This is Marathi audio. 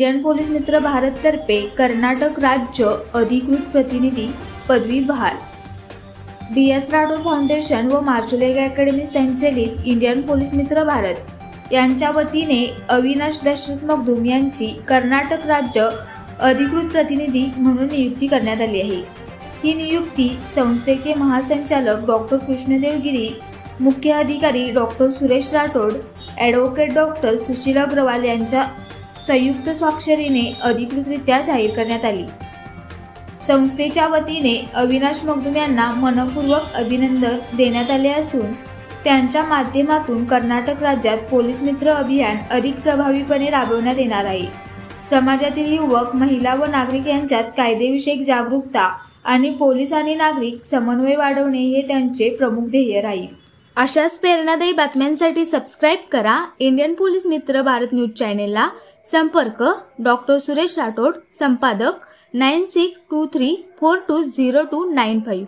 इंडियन पोलीस मित्र भारत तर्फे कर्नाटक राज्य अधिकृत प्रतिनिधी पदवी बहाल। DS राठोड फाउंडेशन व मार्शल अकॅडमी संचलित इंडियन पोलीस मित्र भारत यांच्या वतीने अविनाश दशरथ मगदूम यांची कर्नाटक राज्य अधिकृत प्रतिनिधी म्हणून नियुक्ती करण्यात आली आहे। ही नियुक्ती संस्थेचे महासंचालक डॉक्टर कृष्णदेव गिरी, मुख्य अधिकारी doctor Suresh Rathod, advocate doctor Sushil Agarwal यांच्या संयुक्त स्वाक्षरीने अधिकृतरित्या जाहीर करण्यात आली। संस्थेच्या वतीने अविनाश मगदूम यांना मनपूर्वक अभिनंदन देण्यात आले असून त्यांच्या माध्यमातून कर्नाटक राज्यात पोलीस मित्र अभियान अधिक प्रभावीपणे राबवण्यात येणार आहे। समाजातील युवक, महिला व नागरिक यांच्यात कायदेविषयक जागरूकता आणि पोलीस आणि नागरिक समन्वय वाढवणे हे त्यांचे प्रमुख ध्येय राहील। अशाच प्रेरणादायी बातम्यांसाठी सबस्क्राईब करा इंडियन पोलीस मित्र भारत न्यूज चॅनेलला। संपर्क डॉक्टर सुरेश राठोड, संपादक 9623420295।